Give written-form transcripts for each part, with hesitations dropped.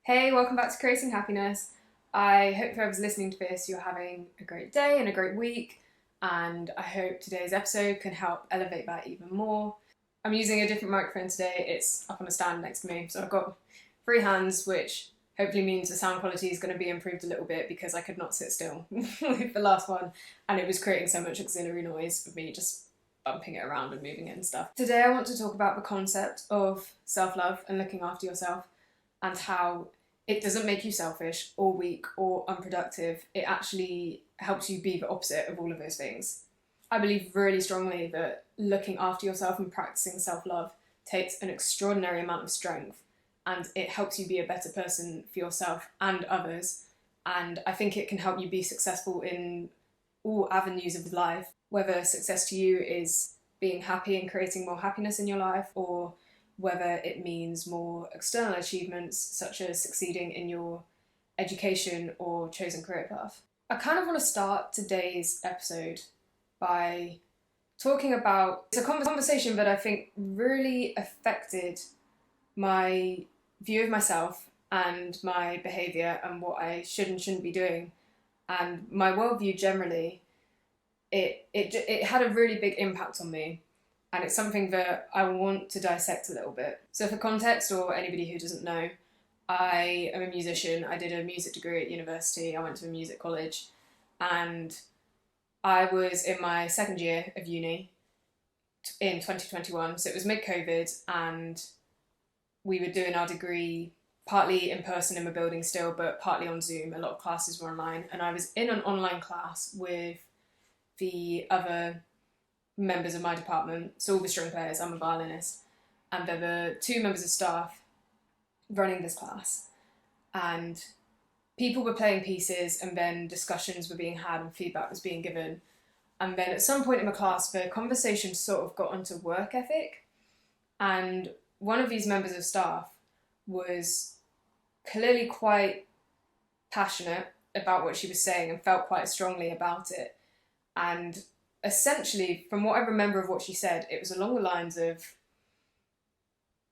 Hey, welcome back to Creating Happiness. I hope whoever's listening to this, you're having a great day and a great week, and I hope today's episode can help elevate that even more. I'm using a different microphone today, it's up on a stand next to me, so I've got free hands, which hopefully means the sound quality is going to be improved a little bit because I could not sit still with the last one, and it was creating so much auxiliary noise with me just bumping it around and moving it and stuff. Today I want to talk about the concept of self-love and looking after yourself and how it doesn't make you selfish or weak or unproductive. It actually helps you be the opposite of all of those things. I believe really strongly that looking after yourself and practicing self-love takes an extraordinary amount of strength, and it helps you be a better person for yourself and others. And I think it can help you be successful in all avenues of life, whether success to you is being happy and creating more happiness in your life, or whether it means more external achievements such as succeeding in your education or chosen career path. I kind of want to start today's episode by talking about it's a conversation that I think really affected my view of myself and my behaviour and what I should and shouldn't be doing, and my worldview generally. It had a really big impact on me, and it's something that I want to dissect a little bit. So for context, or anybody who doesn't know, I am a musician. I did a music degree at university. I went to a music college, and I was in my second year of uni in 2021. So it was mid-COVID, and we were doing our degree partly in person in the building still, but partly on Zoom. A lot of classes were online, and I was in an online class with the other members of my department, so all the string players, I'm a violinist, and there were two members of staff running this class, and people were playing pieces, and then discussions were being had and feedback was being given, and then at some point in the class the conversation sort of got onto work ethic, and one of these members of staff was clearly quite passionate about what she was saying and felt quite strongly about it, and essentially, from what I remember of what she said, it was along the lines of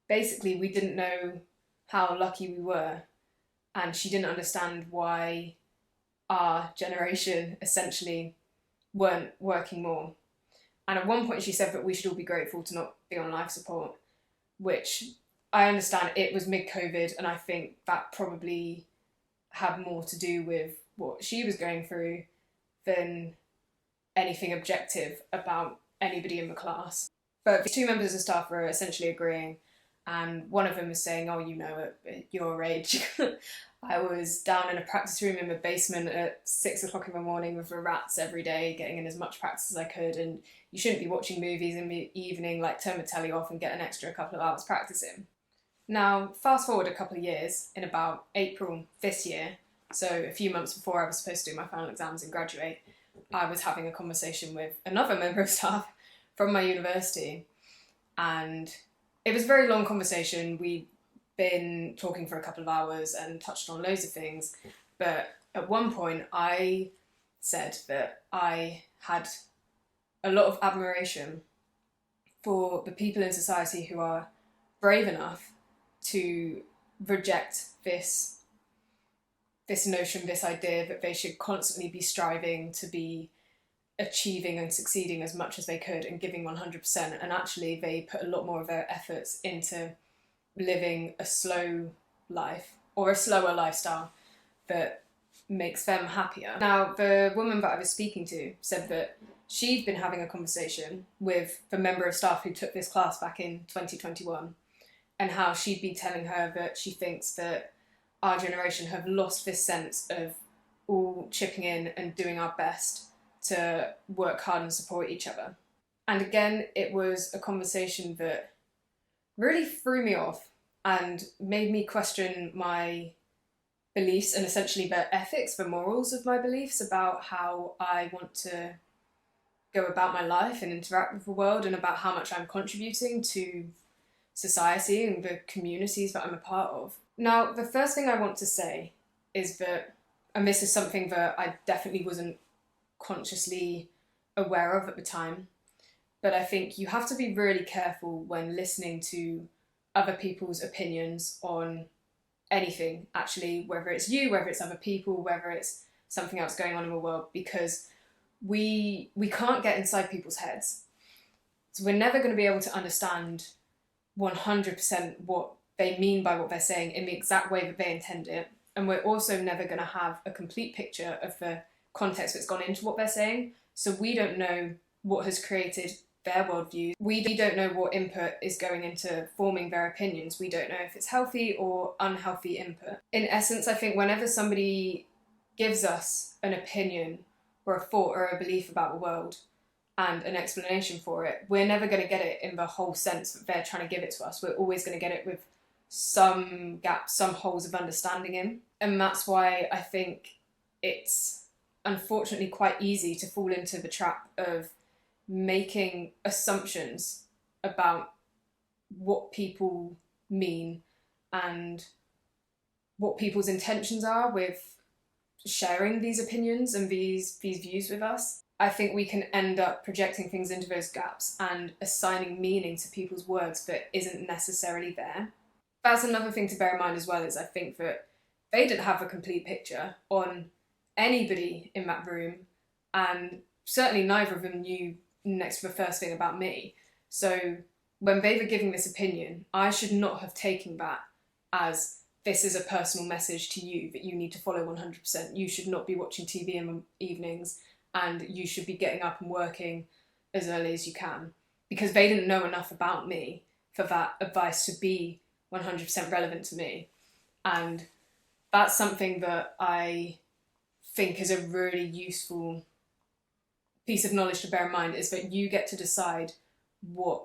basically we didn't know how lucky we were, and she didn't understand why our generation essentially weren't working more. And at one point she said that we should all be grateful to not be on life support, which I understand it was mid-COVID, and I think that probably had more to do with what she was going through than anything objective about anybody in the class. But the two members of staff were essentially agreeing, and one of them was saying, oh, you know, at your age, I was down in a practice room in the basement at 6 o'clock in the morning with the rats every day, getting in as much practice as I could, and you shouldn't be watching movies in the evening, like turn the telly off and get an extra couple of hours practicing. Now, fast forward a couple of years, in about April this year, so a few months before I was supposed to do my final exams and graduate, I was having a conversation with another member of staff from my university, and it was a very long conversation. We'd been talking for a couple of hours and touched on loads of things, but at one point I said that I had a lot of admiration for the people in society who are brave enough to reject this notion, this idea that they should constantly be striving to be achieving and succeeding as much as they could and giving 100%, and actually they put a lot more of their efforts into living a slow life or a slower lifestyle that makes them happier. Now, the woman that I was speaking to said that she'd been having a conversation with the member of staff who took this class back in 2021, and how she'd be telling her that she thinks that our generation have lost this sense of all chipping in and doing our best to work hard and support each other. And again, it was a conversation that really threw me off and made me question my beliefs and essentially the ethics, the morals of my beliefs about how I want to go about my life and interact with the world, and about how much I'm contributing to society and the communities that I'm a part of. Now, the first thing I want to say is that, and this is something that I definitely wasn't consciously aware of at the time, but I think you have to be really careful when listening to other people's opinions on anything, actually, whether it's you, whether it's other people, whether it's something else going on in the world, because we can't get inside people's heads. So we're never going to be able to understand 100% what they mean by what they're saying in the exact way that they intend it. And we're also never going to have a complete picture of the context that's gone into what they're saying. So we don't know what has created their worldview. We don't know what input is going into forming their opinions. We don't know if it's healthy or unhealthy input. In essence, I think whenever somebody gives us an opinion or a thought or a belief about the world and an explanation for it, we're never going to get it in the whole sense that they're trying to give it to us. We're always going to get it with some gaps, some holes of understanding in. And that's why I think it's unfortunately quite easy to fall into the trap of making assumptions about what people mean and what people's intentions are with sharing these opinions and these views with us. I think we can end up projecting things into those gaps and assigning meaning to people's words that isn't necessarily there. That's another thing to bear in mind as well, is I think that they didn't have a complete picture on anybody in that room, and certainly neither of them knew next to the first thing about me. So when they were giving this opinion, I should not have taken that as this is a personal message to you that you need to follow 100%. You should not be watching TV in the evenings, and you should be getting up and working as early as you can, because they didn't know enough about me for that advice to be 100% relevant to me. And that's something that I think is a really useful piece of knowledge to bear in mind, is that you get to decide what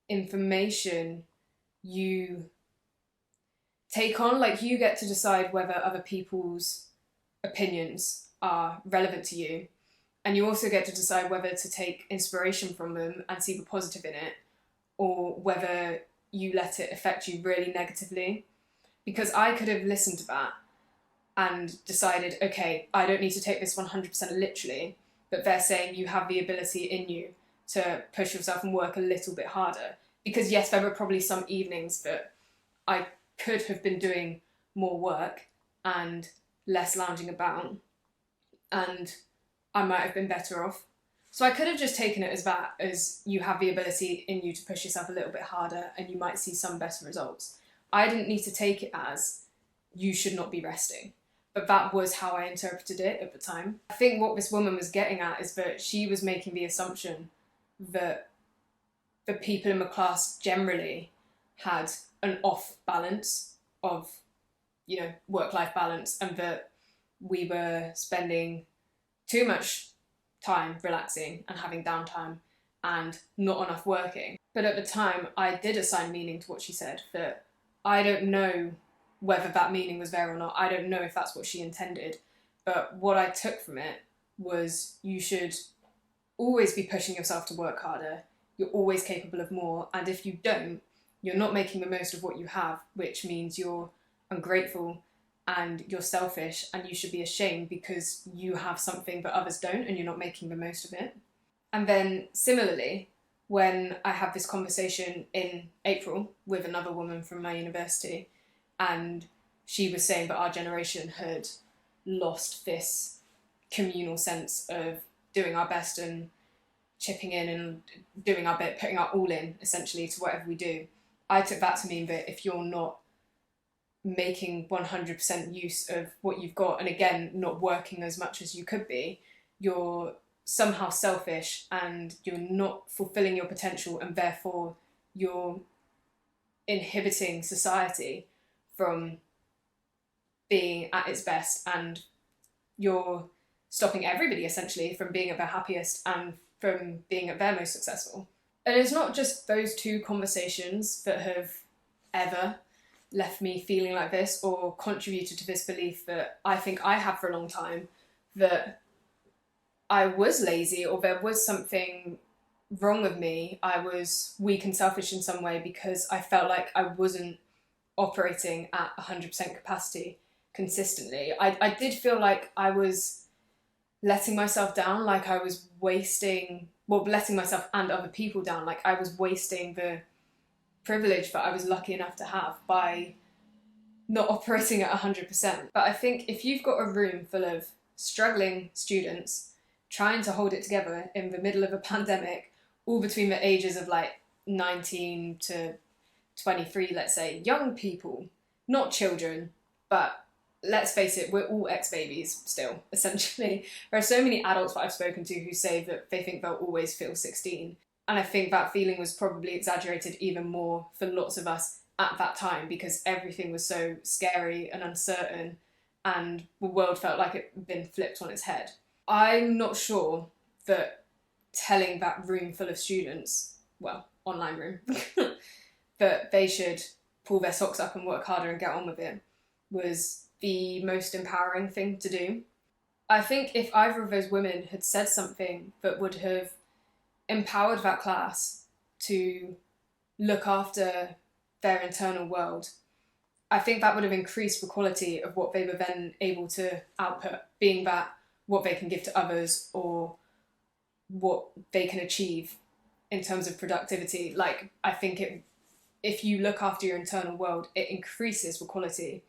information you take on. Like, you get to decide whether other people's opinions are relevant to you, and you also get to decide whether to take inspiration from them and see the positive in it, or whether you let it affect you really negatively. Because I could have listened to that and decided, okay, I don't need to take this 100% literally, but they're saying you have the ability in you to push yourself and work a little bit harder. Because yes, there were probably some evenings that I could have been doing more work and less lounging about, and I might have been better off. So I could have just taken it as that, as you have the ability in you to push yourself a little bit harder and you might see some better results. I didn't need to take it as you should not be resting. But that was how I interpreted it at the time. I think what this woman was getting at is that she was making the assumption that the people in the class generally had an off balance of, work-life balance, and that we were spending too much time relaxing and having downtime and not enough working. But at the time, I did assign meaning to what she said, that I don't know whether that meaning was there or not. I don't know if that's what she intended. But what I took from it was, you should always be pushing yourself to work harder. You're always capable of more. And if you don't, you're not making the most of what you have, which means you're ungrateful and you're selfish, and you should be ashamed because you have something that others don't and you're not making the most of it. And then similarly, when I had this conversation in April with another woman from my university, and she was saying that our generation had lost this communal sense of doing our best and chipping in and doing our bit, putting our all in, essentially, to whatever we do. I took that to mean that if you're not making 100% use of what you've got, and again, not working as much as you could be, you're somehow selfish and you're not fulfilling your potential, and therefore you're inhibiting society from being at its best, and you're stopping everybody essentially from being at their happiest and from being at their most successful. And it's not just those two conversations that have ever left me feeling like this or contributed to this belief that I think I had for a long time, that I was lazy or there was something wrong with me. I was weak and selfish in some way because I felt like I wasn't operating at 100% capacity consistently. I did feel like I was letting myself down, like I was letting myself and other people down, like I was wasting the privilege that I was lucky enough to have by not operating at 100%. But I think if you've got a room full of struggling students trying to hold it together in the middle of a pandemic, all between the ages of like 19 to 23, let's say, young people, not children, but let's face it, we're all ex-babies still, essentially. There are so many adults that I've spoken to who say that they think they'll always feel 16. And I think that feeling was probably exaggerated even more for lots of us at that time because everything was so scary and uncertain and the world felt like it had been flipped on its head. I'm not sure that telling that room full of students, well, online room, that they should pull their socks up and work harder and get on with it was the most empowering thing to do. I think if either of those women had said something that would have empowered that class to look after their internal world, I think that would have increased the quality of what they were then able to output, being that what they can give to others or what they can achieve in terms of productivity. Like, I think if you look after your internal world, it increases the quality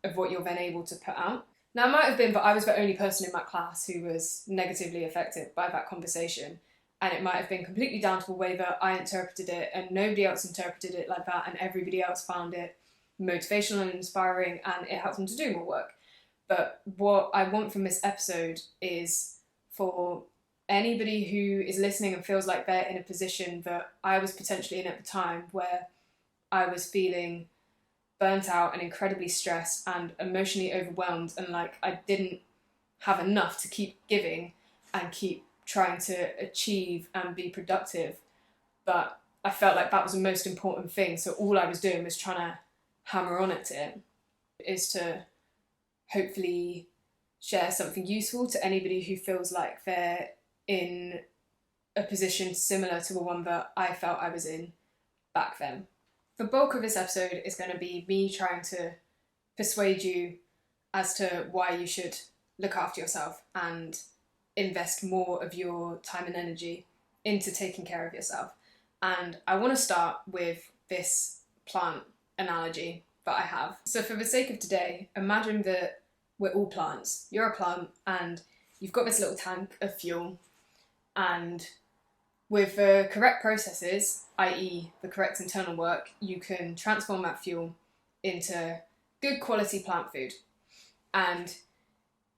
of what you're then able to put out. Now, it might have been that I was the only person in that class who was negatively affected by that conversation, and it might have been completely down to the way that I interpreted it and nobody else interpreted it like that, and everybody else found it motivational and inspiring and it helped them to do more work. But what I want from this episode is for anybody who is listening and feels like they're in a position that I was potentially in at the time, where I was feeling burnt out and incredibly stressed and emotionally overwhelmed, and like I didn't have enough to keep giving and keep trying to achieve and be productive. But I felt like that was the most important thing, so all I was doing was trying to hammer on at it, is to hopefully share something useful to anybody who feels like they're in a position similar to the one that I felt I was in back then. The bulk of this episode is going to be me trying to persuade you as to why you should look after yourself and invest more of your time and energy into taking care of yourself. And I want to start with this plant analogy that I have. So for the sake of today, imagine that we're all plants. You're a plant and you've got this little tank of fuel, and with the correct processes, i.e. the correct internal work, you can transform that fuel into good quality plant food. And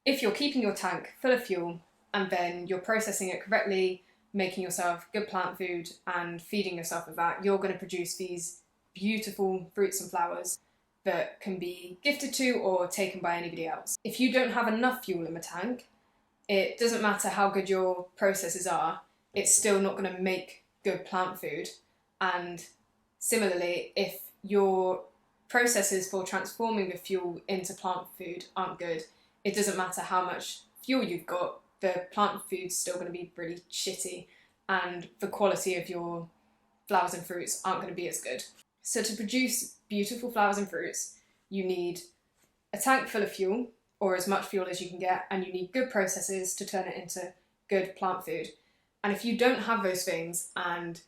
if you're keeping your tank full of fuel and then you're processing it correctly, making yourself good plant food and feeding yourself with that, you're going to produce these beautiful fruits and flowers that can be gifted to or taken by anybody else. If you don't have enough fuel in the tank, it doesn't matter how good your processes are, it's still not going to make good plant food. And similarly, if your processes for transforming the fuel into plant food aren't good, it doesn't matter how much fuel you've got, the plant food's still going to be really shitty and the quality of your flowers and fruits aren't going to be as good. So to produce beautiful flowers and fruits, you need a tank full of fuel, or as much fuel as you can get, and you need good processes to turn it into good plant food. And if you don't have those things and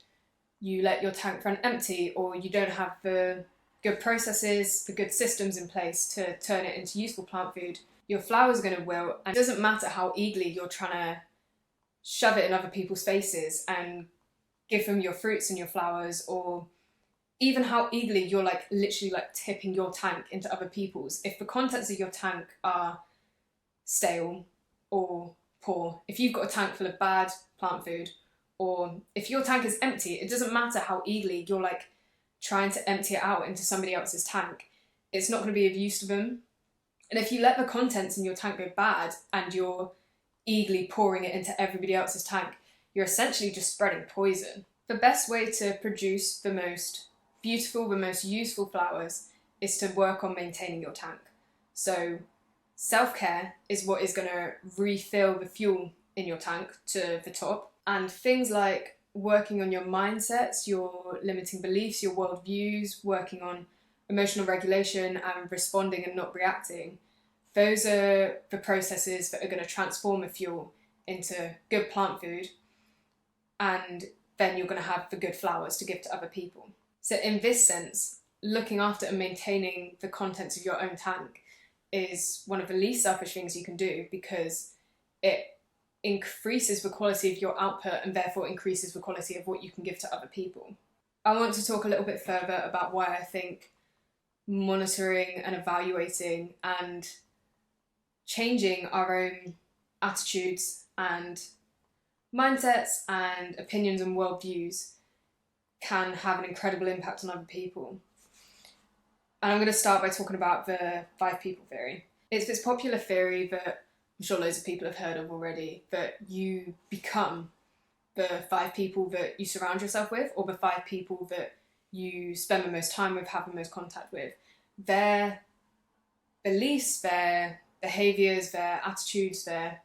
you let your tank run empty, or you don't have the good processes, the good systems in place to turn it into useful plant food, your flower's going to wilt, and it doesn't matter how eagerly you're trying to shove it in other people's faces and give them your fruits and your flowers, or even how eagerly you're like literally like tipping your tank into other people's. If the contents of your tank are stale or poor, if you've got a tank full of bad plant food, or if your tank is empty, it doesn't matter how eagerly you're like trying to empty it out into somebody else's tank, it's not going to be of use to them. And if you let the contents in your tank go bad and you're eagerly pouring it into everybody else's tank, you're essentially just spreading poison. The best way to produce the most beautiful, the most useful flowers is to work on maintaining your tank. So self-care is what is going to refill the fuel in your tank to the top. And things like working on your mindsets, your limiting beliefs, your worldviews, working on emotional regulation and responding and not reacting, those are the processes that are going to transform the fuel into good plant food, and then you're going to have the good flowers to give to other people. So in this sense, looking after and maintaining the contents of your own tank is one of the least selfish things you can do, because it increases the quality of your output and therefore increases the quality of what you can give to other people. I want to talk a little bit further about why I think monitoring and evaluating and changing our own attitudes and mindsets and opinions and worldviews can have an incredible impact on other people. And I'm going to start by talking about the 5 people theory. It's this popular theory that I'm sure loads of people have heard of already, that you become the 5 people that you surround yourself with, or the 5 people that you spend the most time with, have the most contact with. Their beliefs, their behaviours, their attitudes, their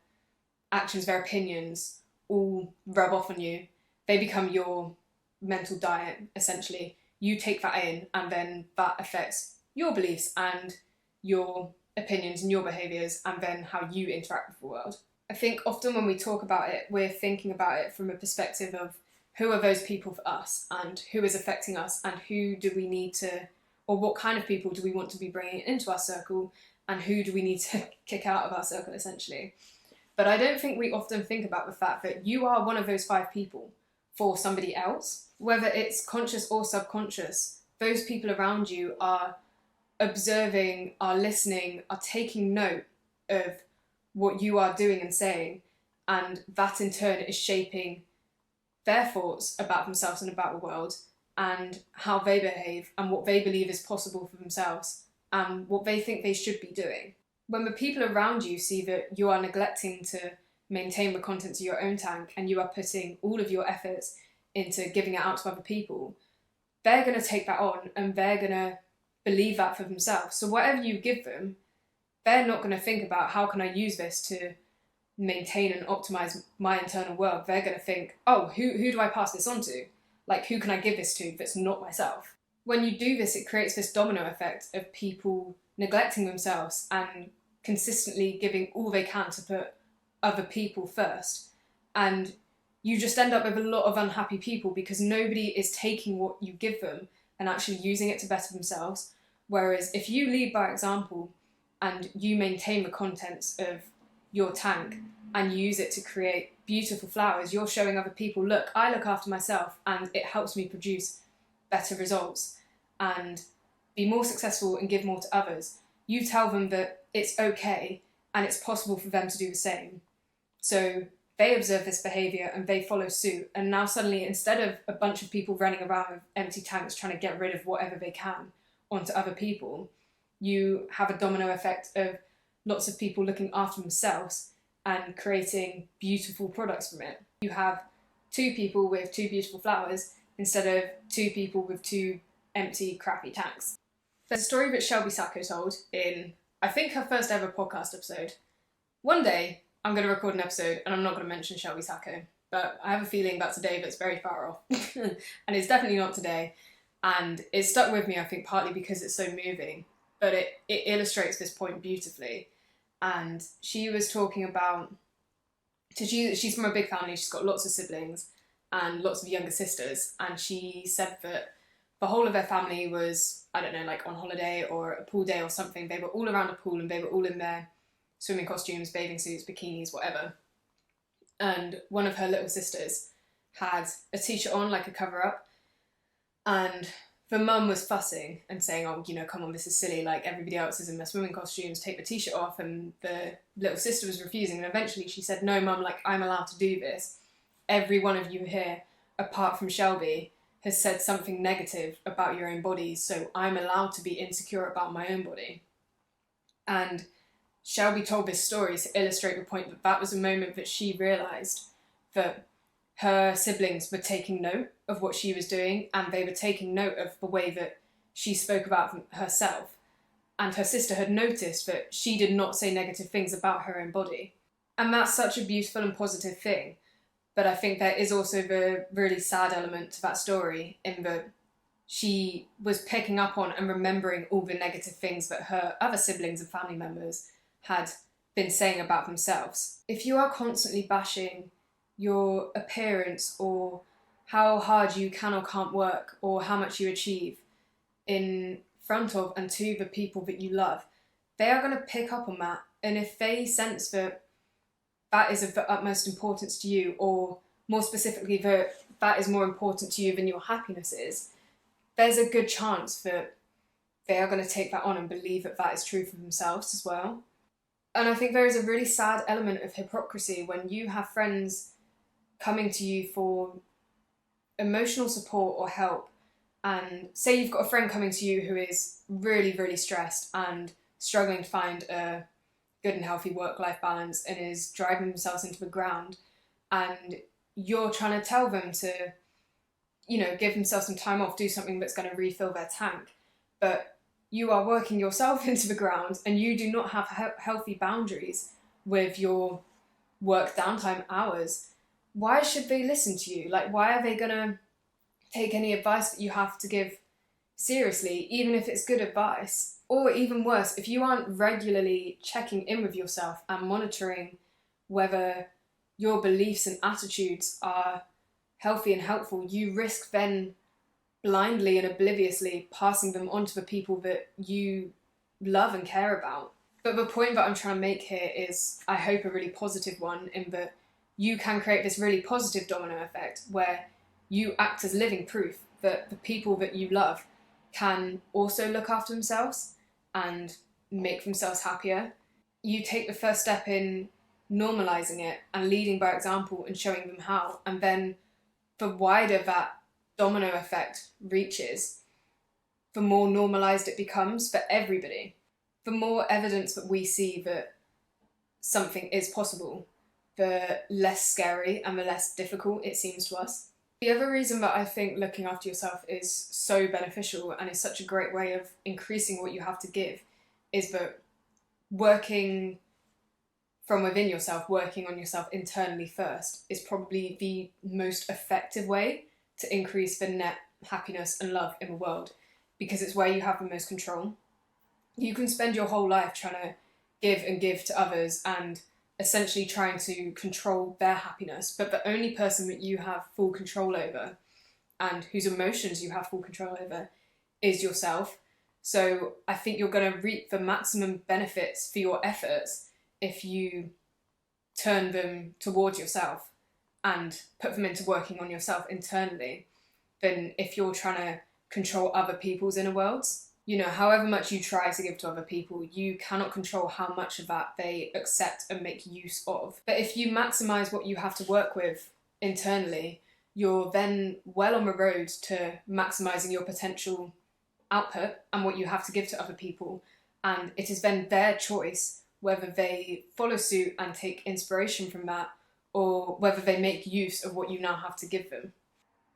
actions, their opinions all rub off on you. They become your mental diet, essentially. You take that in, and then that affects your beliefs and your opinions and your behaviours, and then how you interact with the world. I think often when we talk about it, we're thinking about it from a perspective of who are those people for us, and who is affecting us, and who do we need to, or what kind of people do we want to be bringing into our circle, and who do we need to kick out of our circle, essentially. But I don't think we often think about the fact that you are one of those 5 people for somebody else. Whether it's conscious or subconscious, those people around you are observing, are listening, are taking note of what you are doing and saying, and that in turn is shaping their thoughts about themselves and about the world, and how they behave and what they believe is possible for themselves and what they think they should be doing. When the people around you see that you are neglecting to maintain the contents of your own tank, and you are putting all of your efforts into giving it out to other people, they're going to take that on, and they're going to believe that for themselves. So whatever you give them, they're not going to think about how can I use this to maintain and optimize my internal world. They're going to think, oh, who do I pass this on to? Like, who can I give this to that's not myself? When you do this, it creates this domino effect of people neglecting themselves and consistently giving all they can to put other people first. And you just end up with a lot of unhappy people, because nobody is taking what you give them and actually using it to better themselves. Whereas if you lead by example and you maintain the contents of your tank and use it to create beautiful flowers, you're showing other people, look, I look after myself and it helps me produce better results and be more successful and give more to others. You tell them that it's okay and it's possible for them to do the same. So they observe this behaviour and they follow suit. And now suddenly, instead of a bunch of people running around with empty tanks trying to get rid of whatever they can onto other people, you have a domino effect of lots of people looking after themselves and creating beautiful products from it. You have 2 people with 2 beautiful flowers instead of 2 people with 2 empty, crappy tanks. There's a story that Shelby Sacco told in, I think, her first ever podcast episode. One day, I'm going to record an episode and I'm not going to mention Shelby Sacco, but I have a feeling that's a day that's very far off. And it's definitely not today. And it stuck with me, I think, partly because it's so moving, but it illustrates this point beautifully. And she was talking about, so she's from a big family, she's got lots of siblings and lots of younger sisters, and she said that the whole of their family was, I don't know, like on holiday or a pool day or something. They were all around a pool and they were all in their swimming costumes, bathing suits, bikinis, whatever. And one of her little sisters had a t-shirt on, like a cover-up, and the mum was fussing and saying, oh, you know, come on, this is silly, like everybody else is in their swimming costumes, take the t-shirt off, and the little sister was refusing, and eventually she said, no, mum, like, I'm allowed to do this. Every one of you here, apart from Shelby, has said something negative about your own bodies, so I'm allowed to be insecure about my own body. And Shelby told this story to illustrate the point that that was a moment that she realised that her siblings were taking note of what she was doing, and they were taking note of the way that she spoke about herself. And her sister had noticed that she did not say negative things about her own body. And that's such a beautiful and positive thing. But I think there is also the really sad element to that story, in that she was picking up on and remembering all the negative things that her other siblings and family members had been saying about themselves. If you are constantly bashing your appearance or how hard you can or can't work or how much you achieve, in front of and to the people that you love, they are going to pick up on that. And if they sense that that is of the utmost importance to you, or more specifically, that is more important to you than your happiness is, there's a good chance that they are going to take that on and believe that that is true for themselves as well. And I think there is a really sad element of hypocrisy when you have friends coming to you for emotional support or help, and say you've got a friend coming to you who is really, really stressed and struggling to find a good and healthy work-life balance and is driving themselves into the ground, and you're trying to tell them to, give themselves some time off, do something that's going to refill their tank, but you are working yourself into the ground and you do not have healthy boundaries with your work downtime hours. Why should they listen to you? Like, why are they going to take any advice that you have to give seriously, even if it's good advice? Or even worse, if you aren't regularly checking in with yourself and monitoring whether your beliefs and attitudes are healthy and helpful, you risk then blindly and obliviously passing them on to the people that you love and care about. But the point that I'm trying to make here is, I hope, a really positive one, in that you can create this really positive domino effect where you act as living proof that the people that you love can also look after themselves and make themselves happier. You take the first step in normalizing it and leading by example and showing them how, and then the wider that domino effect reaches, the more normalized it becomes for everybody. The more evidence that we see that something is possible, the less scary and the less difficult it seems to us. The other reason that I think looking after yourself is so beneficial and is such a great way of increasing what you have to give is that working from within yourself, working on yourself internally first, is probably the most effective way to increase the net happiness and love in the world, because it's where you have the most control. You can spend your whole life trying to give and give to others and essentially trying to control their happiness, but the only person that you have full control over and whose emotions you have full control over is yourself. So I think you're going to reap the maximum benefits for your efforts if you turn them towards yourself and put them into working on yourself internally, than if you're trying to control other people's inner worlds. However much you try to give to other people, you cannot control how much of that they accept and make use of. But if you maximize what you have to work with internally, you're then well on the road to maximizing your potential output and what you have to give to other people. And it is then their choice whether they follow suit and take inspiration from that, or whether they make use of what you now have to give them.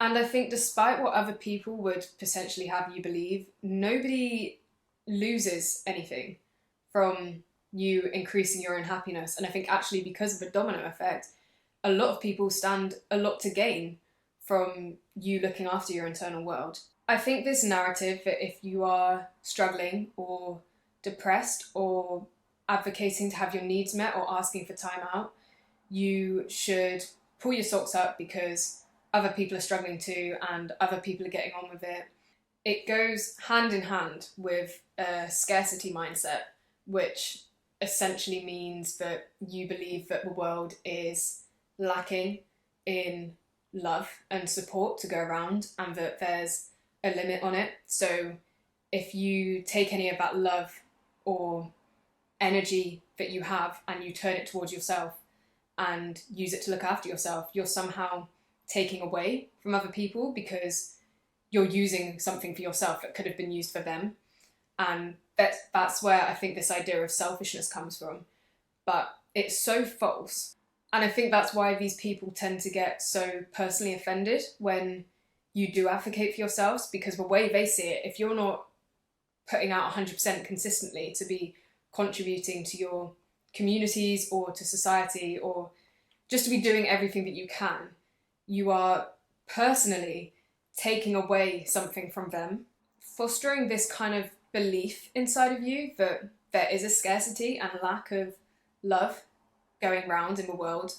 And I think despite what other people would potentially have you believe, nobody loses anything from you increasing your own happiness. And I think actually, because of the domino effect, a lot of people stand a lot to gain from you looking after your internal world. I think this narrative that if you are struggling or depressed or advocating to have your needs met or asking for time out, you should pull your socks up because other people are struggling too and other people are getting on with it. It goes hand in hand with a scarcity mindset, which essentially means that you believe that the world is lacking in love and support to go around and that there's a limit on it. So if you take any of that love or energy that you have and you turn it towards yourself and use it to look after yourself, you're somehow taking away from other people because you're using something for yourself that could have been used for them. And that's where I think this idea of selfishness comes from. But it's so false. And I think that's why these people tend to get so personally offended when you do advocate for yourselves, because the way they see it, if you're not putting out 100% consistently to be contributing to your communities or to society, or just to be doing everything that you can, you are personally taking away something from them, fostering this kind of belief inside of you that there is a scarcity and lack of love going round in the world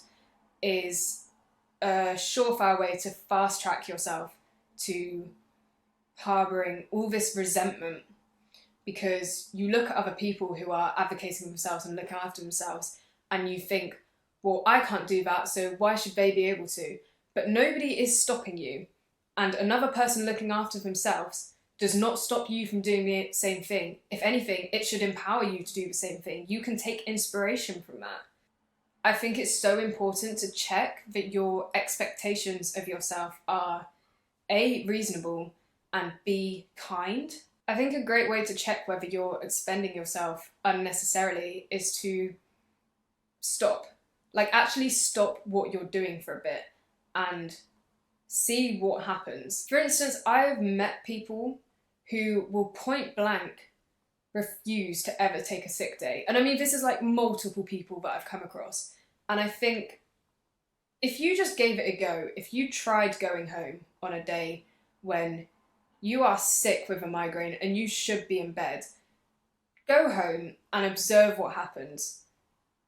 is a surefire way to fast track yourself to harbouring all this resentment because you look at other people who are advocating for themselves and looking after themselves and you think, well, I can't do that, so why should they be able to? But nobody is stopping you. And another person looking after themselves does not stop you from doing the same thing. If anything, it should empower you to do the same thing. You can take inspiration from that. I think it's so important to check that your expectations of yourself are A, reasonable, and B, kind. I think a great way to check whether you're expending yourself unnecessarily is to stop. Like, actually stop what you're doing for a bit and see what happens. For instance, I've met people who will point blank refuse to ever take a sick day. And I mean, this is like multiple people that I've come across. And I think if you just gave it a go, if you tried going home on a day when you are sick with a migraine and you should be in bed, go home and observe what happens.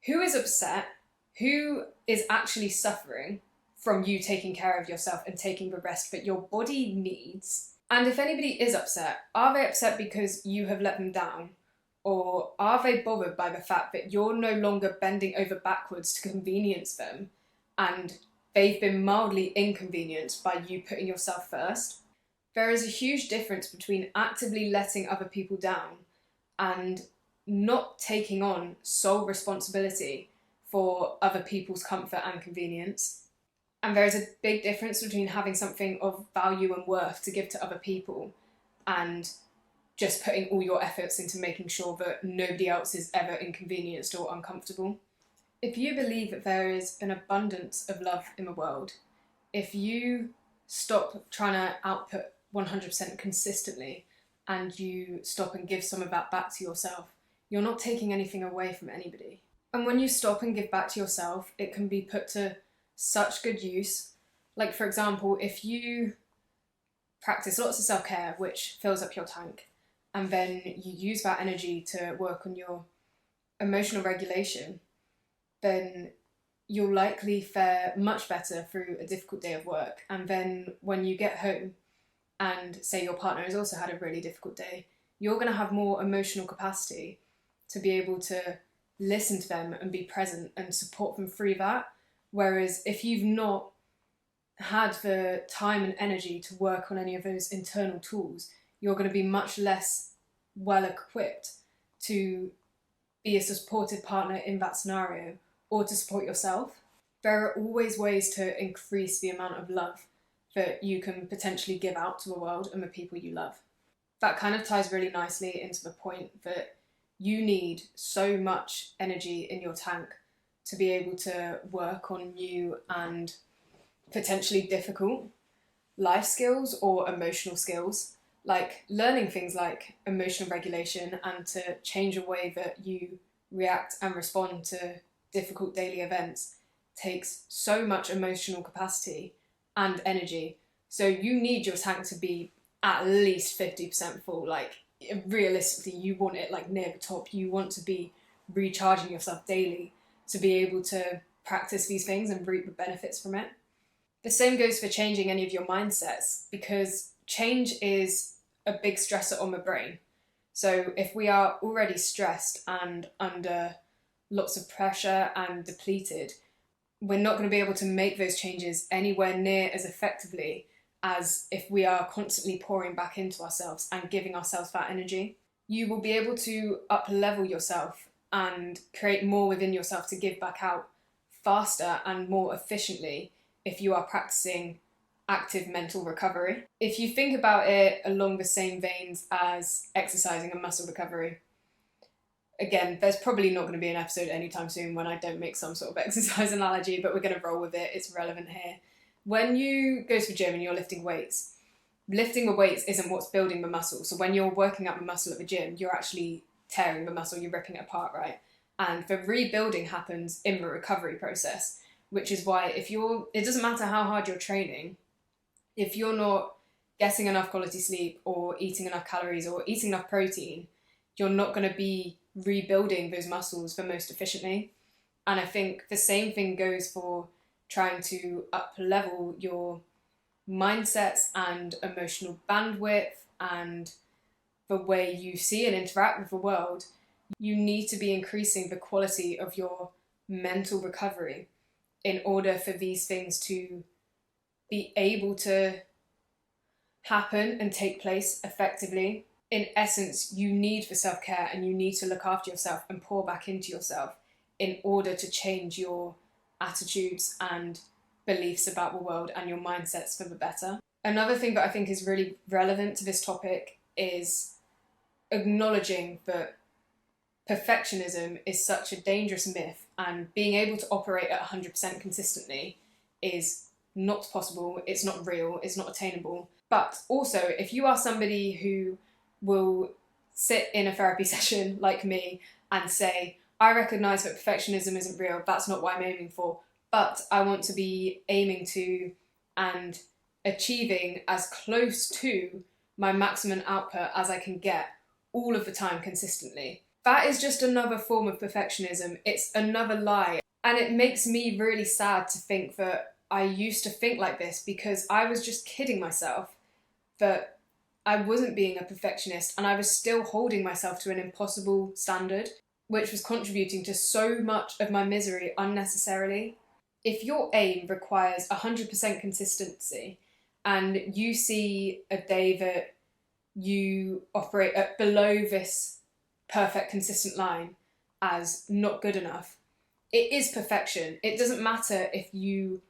Who is upset? Who is actually suffering from you taking care of yourself and taking the rest that your body needs? And if anybody is upset, are they upset because you have let them down? Or are they bothered by the fact that you're no longer bending over backwards to convenience them and they've been mildly inconvenienced by you putting yourself first? There is a huge difference between actively letting other people down and not taking on sole responsibility for other people's comfort and convenience. And there is a big difference between having something of value and worth to give to other people and just putting all your efforts into making sure that nobody else is ever inconvenienced or uncomfortable. If you believe that there is an abundance of love in the world, if you stop trying to output 100% consistently and you stop and give some of that back to yourself, you're not taking anything away from anybody. And when you stop and give back to yourself, it can be put to such good use. Like, for example, if you practice lots of self-care, which fills up your tank, and then you use that energy to work on your emotional regulation, then you'll likely fare much better through a difficult day of work. And then when you get home and say your partner has also had a really difficult day, you're going to have more emotional capacity to be able to listen to them and be present and support them through that. Whereas if you've not had the time and energy to work on any of those internal tools, you're going to be much less well equipped to be a supportive partner in that scenario or to support yourself. There are always ways to increase the amount of love that you can potentially give out to the world and the people you love. That kind of ties really nicely into the point that you need so much energy in your tank to be able to work on new and potentially difficult life skills or emotional skills, like learning things like emotional regulation and to change the way that you react and respond to difficult daily events takes so much emotional capacity and energy. So you need your tank to be at least 50% full. Like, realistically, you want it like near the top. You want to be recharging yourself daily to be able to practice these things and reap the benefits from it. The same goes for changing any of your mindsets, because change is a big stressor on the brain. So if we are already stressed and under lots of pressure and depleted, we're not going to be able to make those changes anywhere near as effectively as if we are constantly pouring back into ourselves and giving ourselves that energy. You will be able to up-level yourself and create more within yourself to give back out faster and more efficiently if you are practicing active mental recovery. If you think about it along the same veins as exercising and muscle recovery, again, there's probably not going to be an episode anytime soon when I don't make some sort of exercise analogy, but we're going to roll with it. It's relevant here. When you go to the gym and you're lifting the weights isn't what's building the muscle. So when you're working out the muscle at the gym, you're actually tearing the muscle, you're ripping it apart, right? And the rebuilding happens in the recovery process, which is why it doesn't matter how hard you're training, if you're not getting enough quality sleep or eating enough calories or eating enough protein, you're not going to be rebuilding those muscles the most efficiently. And I think the same thing goes for trying to up-level your mindsets and emotional bandwidth and the way you see and interact with the world, you need to be increasing the quality of your mental recovery in order for these things to be able to happen and take place effectively. In essence, you need the self-care and you need to look after yourself and pour back into yourself in order to change your attitudes and beliefs about the world and your mindsets for the better. Another thing that I think is really relevant to this topic is acknowledging that perfectionism is such a dangerous myth, and being able to operate at 100% consistently is not possible, it's not real, it's not attainable. But also, if you are somebody who will sit in a therapy session like me and say, I recognise that perfectionism isn't real, that's not what I'm aiming for, but I want to be aiming to and achieving as close to my maximum output as I can get all of the time consistently. That is just another form of perfectionism. It's another lie. And it makes me really sad to think that I used to think like this, because I was just kidding myself that I wasn't being a perfectionist and I was still holding myself to an impossible standard, which was contributing to so much of my misery unnecessarily. If your aim requires 100% consistency and you see a day that you operate at below this perfect consistent line as not good enough, it is perfection. It doesn't matter if you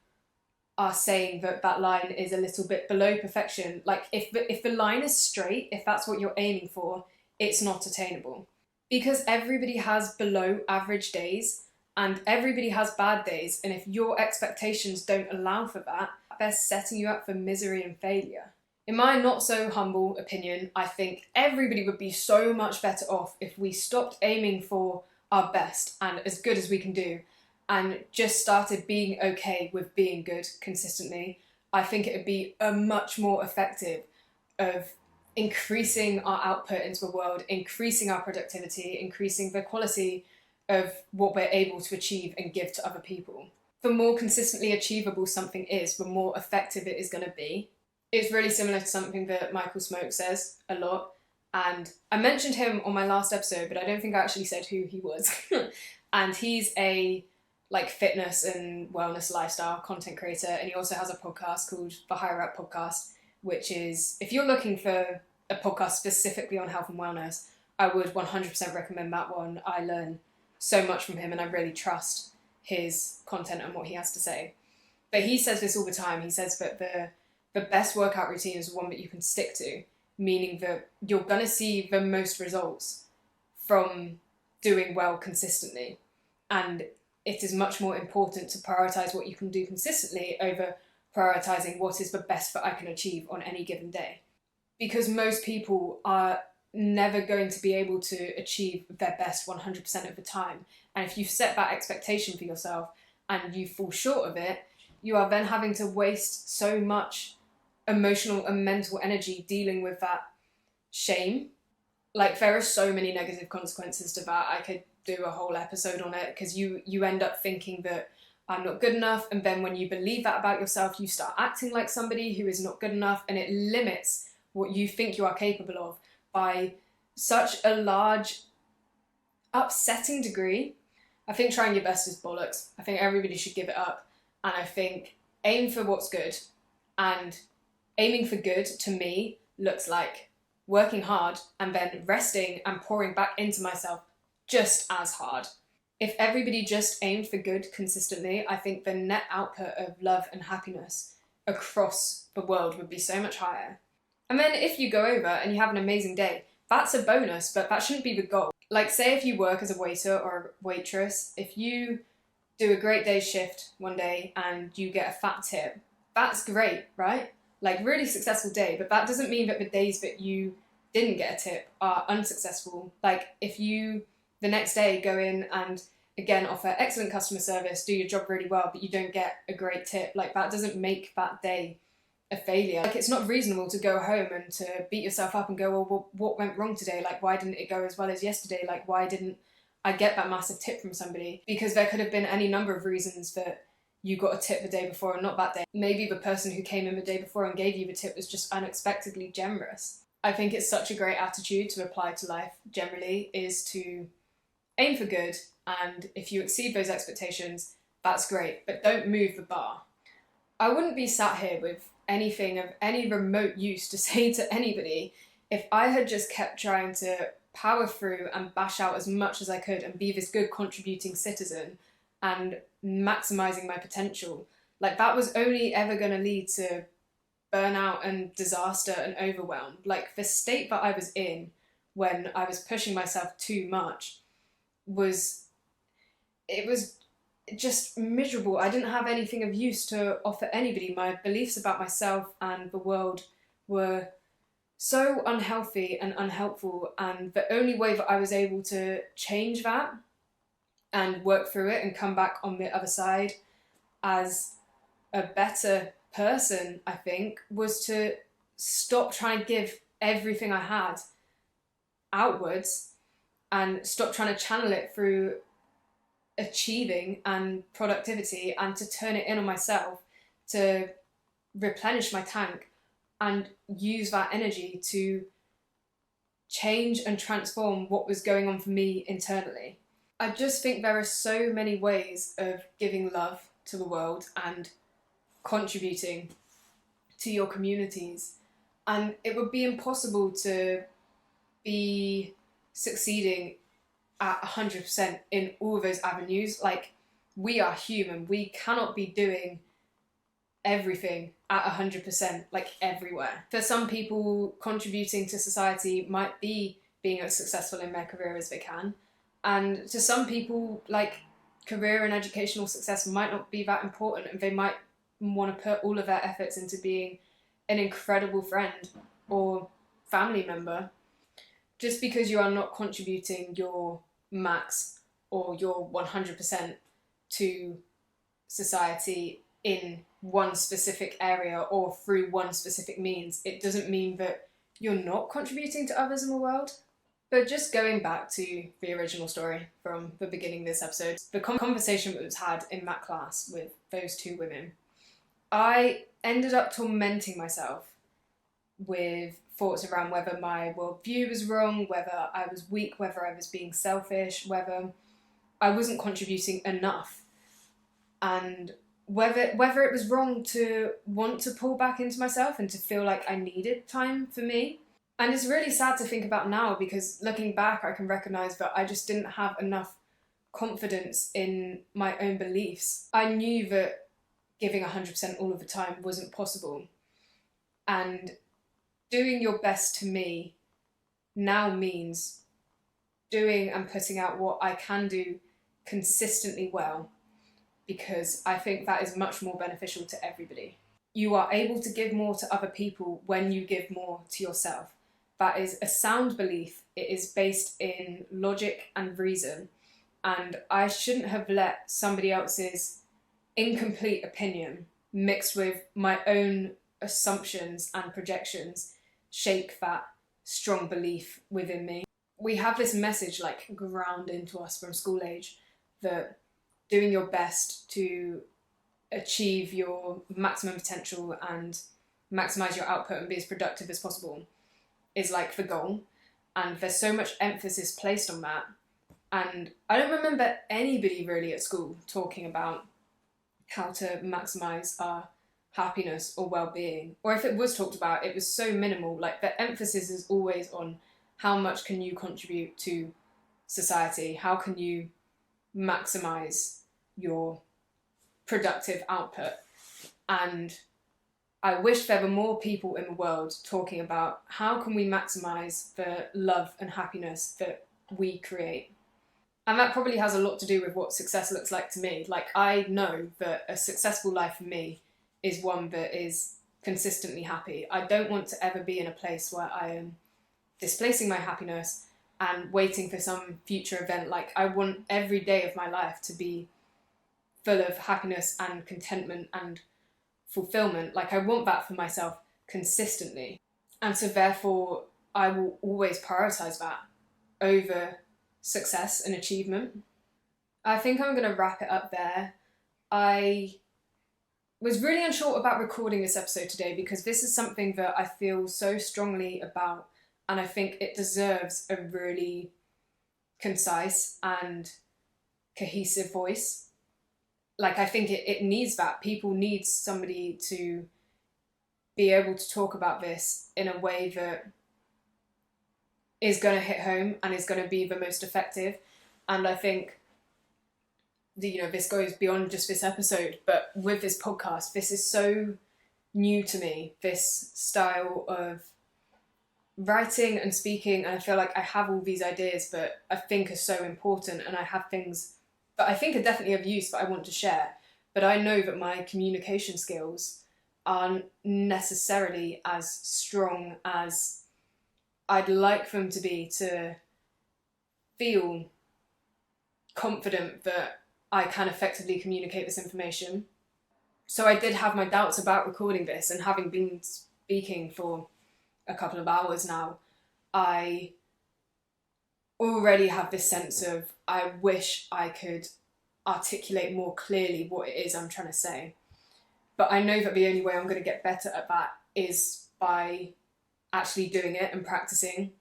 are saying that that line is a little bit below perfection. Like if the line is straight, if that's what you're aiming for, it's not attainable. Because everybody has below average days and everybody has bad days, and if your expectations don't allow for that, they're setting you up for misery and failure. In my not so humble opinion, I think everybody would be so much better off if we stopped aiming for our best and as good as we can do and just started being okay with being good consistently. I think it would be a much more effective of increasing our output into the world, increasing our productivity, increasing the quality of what we're able to achieve and give to other people. The more consistently achievable something is, the more effective it is going to be. It's really similar to something that Michael Smoke says a lot, and I mentioned him on my last episode, but I don't think I actually said who he was. And he's a fitness and wellness lifestyle content creator, and he also has a podcast called the Higher Up Podcast, which is, if you're looking for a podcast specifically on health and wellness, I would 100% recommend that one. I learn so much from him and I really trust his content and what he has to say. But he says this all the time. He says that the best workout routine is the one that you can stick to, meaning that you're going to see the most results from doing well consistently. And it is much more important to prioritise what you can do consistently over prioritising what is the best that I can achieve on any given day. Because most people are never going to be able to achieve their best 100% of the time. And if you set that expectation for yourself and you fall short of it, you are then having to waste so much emotional and mental energy dealing with that shame. There are so many negative consequences to that. I could do a whole episode on it, because you end up thinking that I'm not good enough, and then when you believe that about yourself, you start acting like somebody who is not good enough, and it limits what you think you are capable of by such a large, upsetting degree. I think trying your best is bollocks. I think everybody should give it up, and I think aim for what's good, and aiming for good to me looks like working hard and then resting and pouring back into myself just as hard. If everybody just aimed for good consistently, I think the net output of love and happiness across the world would be so much higher. And then if you go over and you have an amazing day, that's a bonus, but that shouldn't be the goal. Say if you work as a waiter or a waitress, if you do a great day's shift one day and you get a fat tip, that's great, right? Really successful day, but that doesn't mean that the days that you didn't get a tip are unsuccessful. If you the next day go in and again offer excellent customer service, do your job really well, but you don't get a great tip, that doesn't make that day a failure. It's not reasonable to go home and to beat yourself up and go, well, what went wrong today? Why didn't it go as well as yesterday? Why didn't I get that massive tip from somebody? Because there could have been any number of reasons that you got a tip the day before and not that day. Maybe the person who came in the day before and gave you the tip was just unexpectedly generous. I think it's such a great attitude to apply to life generally, is to aim for good, and if you exceed those expectations, that's great, but don't move the bar. I wouldn't be sat here with anything of any remote use to say to anybody if I had just kept trying to power through and bash out as much as I could and be this good contributing citizen and maximizing my potential. Like, that was only ever going to lead to burnout and disaster and overwhelm. Like, the state that I was in when I was pushing myself too much was just miserable. I didn't have anything of use to offer anybody. My beliefs about myself and the world were so unhealthy and unhelpful, and the only way that I was able to change that and work through it and come back on the other side as a better person, I think, was to stop trying to give everything I had outwards and stop trying to channel it through achieving and productivity, and to turn it in on myself, to replenish my tank and use that energy to change and transform what was going on for me internally. I just think there are so many ways of giving love to the world and contributing to your communities, and it would be impossible to be succeeding at 100% in all of those avenues. Like, we are human, we cannot be doing everything at 100%, like everywhere. For some people, contributing to society might be being as successful in their career as they can, and to some people, like, career and educational success might not be that important, and they might want to put all of their efforts into being an incredible friend or family member. Just because you are not contributing your max or your 100% to society in one specific area or through one specific means, it doesn't mean that you're not contributing to others in the world. But just going back to the original story from the beginning of this episode, the conversation that was had in that class with those two women, I ended up tormenting myself with thoughts around whether my worldview was wrong, whether I was weak, whether I was being selfish, whether I wasn't contributing enough, and whether it was wrong to want to pull back into myself and to feel like I needed time for me. And it's really sad to think about now, because looking back, I can recognise that I just didn't have enough confidence in my own beliefs. I knew that giving 100% all of the time wasn't possible. And doing your best to me now means doing and putting out what I can do consistently well, because I think that is much more beneficial to everybody. You are able to give more to other people when you give more to yourself. That is a sound belief. It is based in logic and reason, and I shouldn't have let somebody else's incomplete opinion mixed with my own assumptions and projections shape that strong belief within me. We have this message like ground into us from school age that doing your best to achieve your maximum potential and maximize your output and be as productive as possible is like the goal, and there's so much emphasis placed on that. And I don't remember anybody really at school talking about how to maximize our happiness or well-being, or if it was talked about, it was so minimal. Like, the emphasis is always on how much can you contribute to society, how can you maximize your productive output. And I wish there were more people in the world talking about how can we maximize the love and happiness that we create. And that probably has a lot to do with what success looks like to me. Like, I know that a successful life for me is one that is consistently happy. I don't want to ever be in a place where I am displacing my happiness and waiting for some future event. Like, I want every day of my life to be full of happiness and contentment and fulfillment. Like, I want that for myself consistently. And so therefore, I will always prioritize that over success and achievement. I think I'm going to wrap it up there. I was really unsure about recording this episode today because this is something that I feel so strongly about, and I think it deserves a really concise and cohesive voice. Like, I think it needs that. People need somebody to be able to talk about this in a way that is going to hit home and is going to be the most effective. And I think, this goes beyond just this episode, but with this podcast, this is so new to me, this style of writing and speaking, and I feel like I have all these ideas that I think are so important, and I have things that I think are definitely of use that I want to share, but I know that my communication skills aren't necessarily as strong as I'd like them to be, to feel confident that I can effectively communicate this information. So I did have my doubts about recording this, and having been speaking for a couple of hours now, I already have this sense of, I wish I could articulate more clearly what it is I'm trying to say. But I know that the only way I'm going to get better at that is by actually doing it and practicing.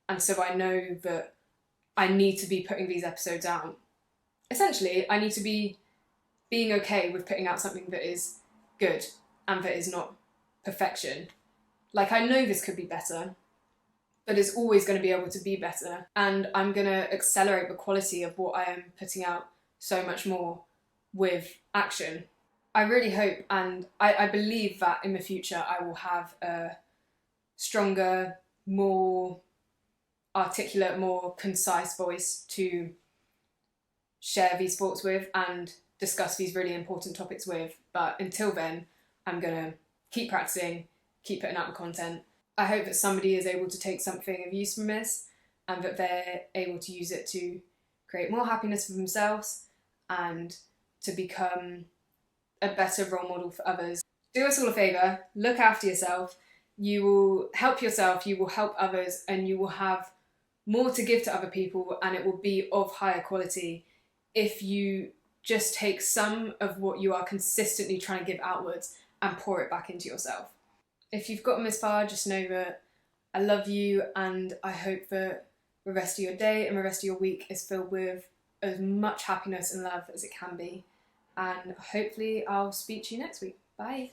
And so I know that I need to be putting these episodes out. Essentially, I need to be being okay with putting out something that is good and that is not perfection. Like, I know this could be better, but it's always going to be able to be better. And I'm going to accelerate the quality of what I am putting out so much more with action. I really hope, and I believe that in the future I will have a stronger, more articulate, more concise voice to share these thoughts with and discuss these really important topics with. But until then, I'm going to keep practicing, keep putting out the content. I hope that somebody is able to take something of use from this, and that they're able to use it to create more happiness for themselves and to become a better role model for others. Do us all a favour, look after yourself. You will help yourself, you will help others, and you will have more to give to other people, and it will be of higher quality if you just take some of what you are consistently trying to give outwards and pour it back into yourself. If you've gotten this far, just know that I love you, and I hope that the rest of your day and the rest of your week is filled with as much happiness and love as it can be. And hopefully I'll speak to you next week. Bye.